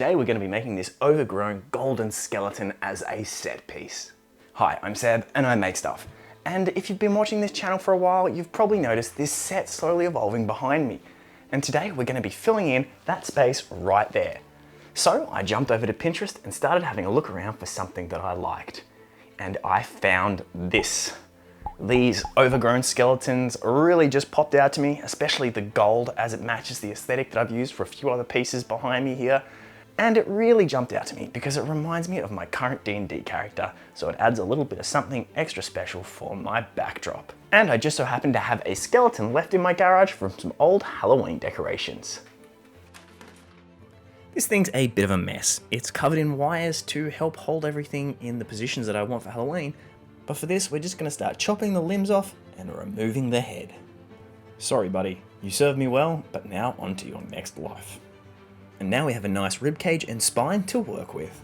Today we're going to be making this overgrown golden skeleton as a set piece. Hi, I'm Seb and I make stuff. And if you've been watching this channel for a while, you've probably noticed this set slowly evolving behind me. And today we're going to be filling in that space right there. So I jumped over to Pinterest and started having a look around for something that I liked. And I found this. These overgrown skeletons really just popped out to me, especially the gold as it matches the aesthetic that I've used for a few other pieces behind me here. And it really jumped out to me because it reminds me of my current D&D character, so it adds a little bit of something extra special for my backdrop. And I just so happen to have a skeleton left in my garage from some old Halloween decorations. This thing's a bit of a mess. It's covered in wires to help hold everything in the positions that I want for Halloween, but for this we're just going to start chopping the limbs off and removing the head. Sorry buddy, you served me well, but now on to your next life. And now we have a nice rib cage and spine to work with.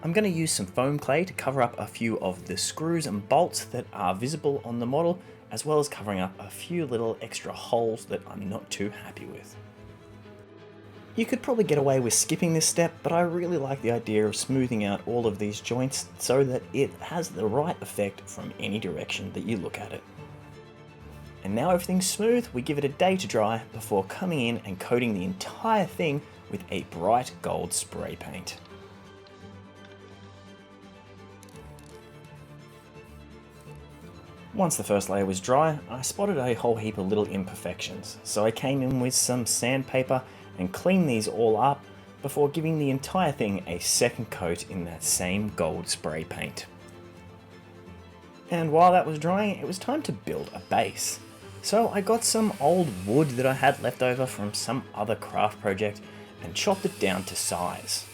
I'm going to use some foam clay to cover up a few of the screws and bolts that are visible on the model, as well as covering up a few little extra holes that I'm not too happy with. You could probably get away with skipping this step, but I really like the idea of smoothing out all of these joints so that it has the right effect from any direction that you look at it. And now everything's smooth, we give it a day to dry before coming in and coating the entire thing with a bright gold spray paint. Once the first layer was dry, I spotted a whole heap of little imperfections, so I came in with some sandpaper and cleaned these all up before giving the entire thing a second coat in that same gold spray paint. And while that was drying, it was time to build a base. So I got some old wood that I had left over from some other craft project and chopped it down to size.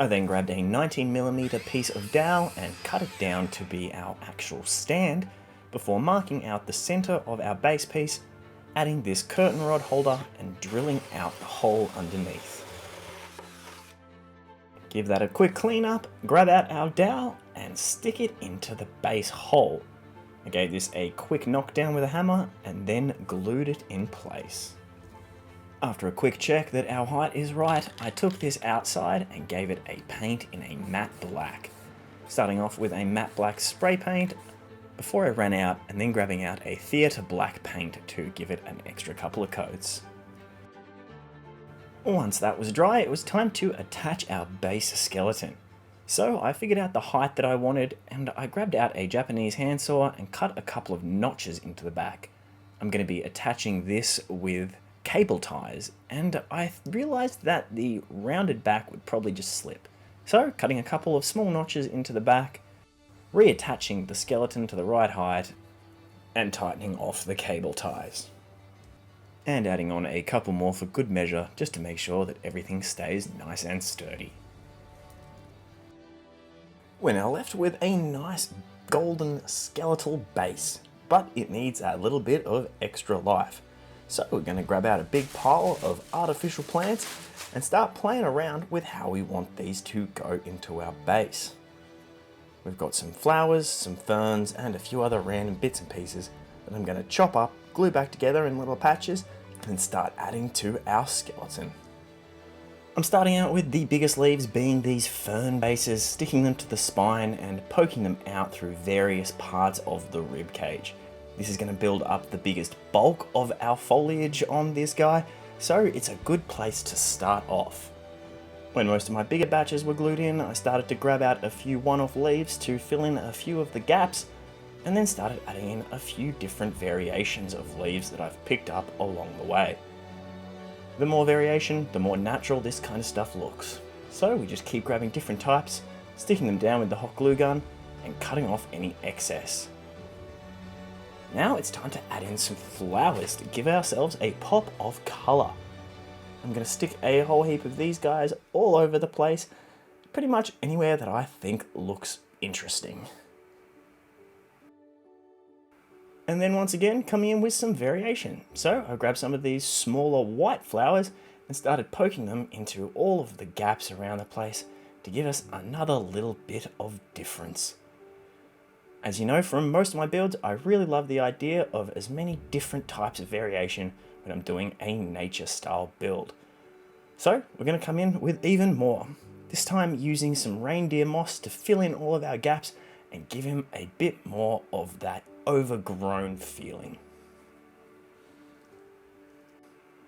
I then grabbed a 19mm piece of dowel and cut it down to be our actual stand before marking out the center of our base piece, adding this curtain rod holder and drilling out the hole underneath. Give that a quick clean up, grab out our dowel and stick it into the base hole. I gave this a quick knockdown with a hammer and then glued it in place. After a quick check that our height is right, I took this outside and gave it a paint in a matte black. Starting off with a matte black spray paint before I ran out and then grabbing out a theatre black paint to give it an extra couple of coats. Once that was dry, it was time to attach our base skeleton. So I figured out the height that I wanted and I grabbed out a Japanese handsaw and cut a couple of notches into the back. I'm going to be attaching this with cable ties and I realized that the rounded back would probably just slip. So cutting a couple of small notches into the back, reattaching the skeleton to the right height and tightening off the cable ties. And adding on a couple more for good measure just to make sure that everything stays nice and sturdy. We're now left with a nice golden skeletal base, but it needs a little bit of extra life. So we're going to grab out a big pile of artificial plants and start playing around with how we want these to go into our base. We've got some flowers, some ferns, and a few other random bits and pieces that I'm going to chop up, glue back together in little patches, and start adding to our skeleton. I'm starting out with the biggest leaves being these fern bases, sticking them to the spine and poking them out through various parts of the rib cage. This is going to build up the biggest bulk of our foliage on this guy, so it's a good place to start off. When most of my bigger batches were glued in, I started to grab out a few one-off leaves to fill in a few of the gaps, and then started adding in a few different variations of leaves that I've picked up along the way. The more variation, the more natural this kind of stuff looks. So we just keep grabbing different types, sticking them down with the hot glue gun, and cutting off any excess. Now it's time to add in some flowers to give ourselves a pop of colour. I'm going to stick a whole heap of these guys all over the place, pretty much anywhere that I think looks interesting. And then once again, coming in with some variation. So I grabbed some of these smaller white flowers and started poking them into all of the gaps around the place to give us another little bit of difference. As you know from most of my builds, I really love the idea of as many different types of variation when I'm doing a nature style build. So we're going to come in with even more. This time using some reindeer moss to fill in all of our gaps and give him a bit more of that overgrown feeling.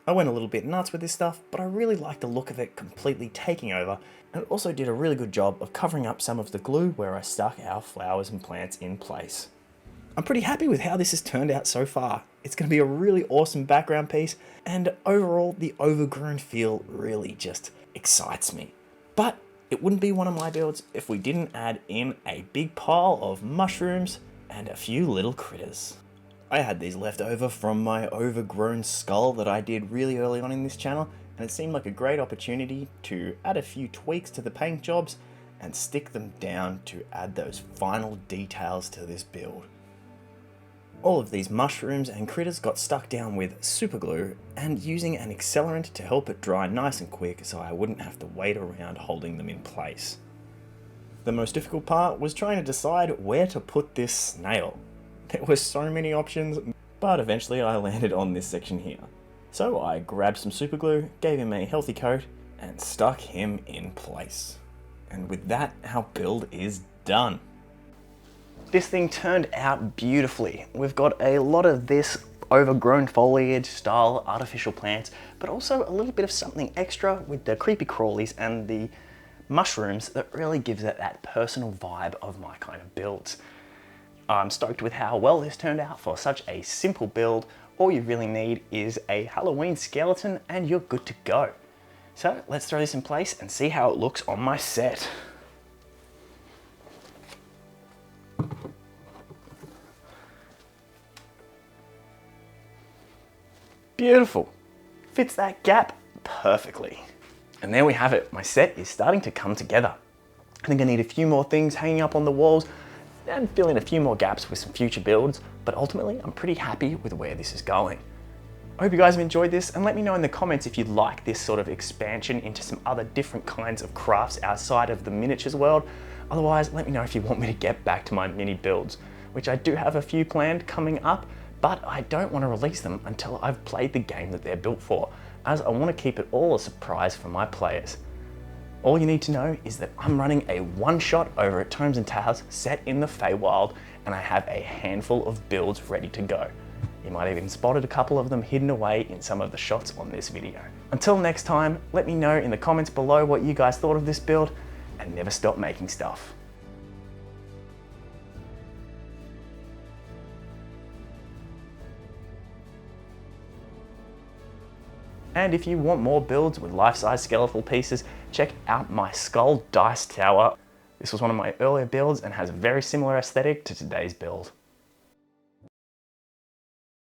I went a little bit nuts with this stuff, but I really like the look of it completely taking over, and it also did a really good job of covering up some of the glue where I stuck our flowers and plants in place. I'm pretty happy with how this has turned out so far. It's going to be a really awesome background piece, and overall the overgrown feel really just excites me. But it wouldn't be one of my builds if we didn't add in a big pile of mushrooms and a few little critters. I had these left over from my overgrown skull that I did really early on in this channel, and it seemed like a great opportunity to add a few tweaks to the paint jobs and stick them down to add those final details to this build. All of these mushrooms and critters got stuck down with super glue and using an accelerant to help it dry nice and quick so I wouldn't have to wait around holding them in place. The most difficult part was trying to decide where to put this snail. There were so many options, but eventually I landed on this section here. So I grabbed some super glue, gave him a healthy coat, and stuck him in place. And with that, our build is done. This thing turned out beautifully. We've got a lot of this overgrown foliage style artificial plants, but also a little bit of something extra with the creepy crawlies and the mushrooms that really gives it that personal vibe of my kind of builds. I'm stoked with how well this turned out for such a simple build. All you really need is a Halloween skeleton and you're good to go. So let's throw this in place and see how it looks on my set. Beautiful. Fits that gap perfectly. And there we have it. My set is starting to come together. I think I need a few more things hanging up on the walls and fill in a few more gaps with some future builds, but ultimately I'm pretty happy with where this is going. I hope you guys have enjoyed this, and let me know in the comments if you'd like this sort of expansion into some other different kinds of crafts outside of the miniatures world. Otherwise, let me know if you want me to get back to my mini builds, which I do have a few planned coming up, but I don't want to release them until I've played the game that they're built for, as I want to keep it all a surprise for my players. All you need to know is that I'm running a one-shot over at Tomes and Tales set in the Feywild, and I have a handful of builds ready to go. You might have even spotted a couple of them hidden away in some of the shots on this video. Until next time, let me know in the comments below what you guys thought of this build, and never stop making stuff. And if you want more builds with life-size skeletal pieces, check out my skull dice tower. This was one of my earlier builds and has a very similar aesthetic to today's build.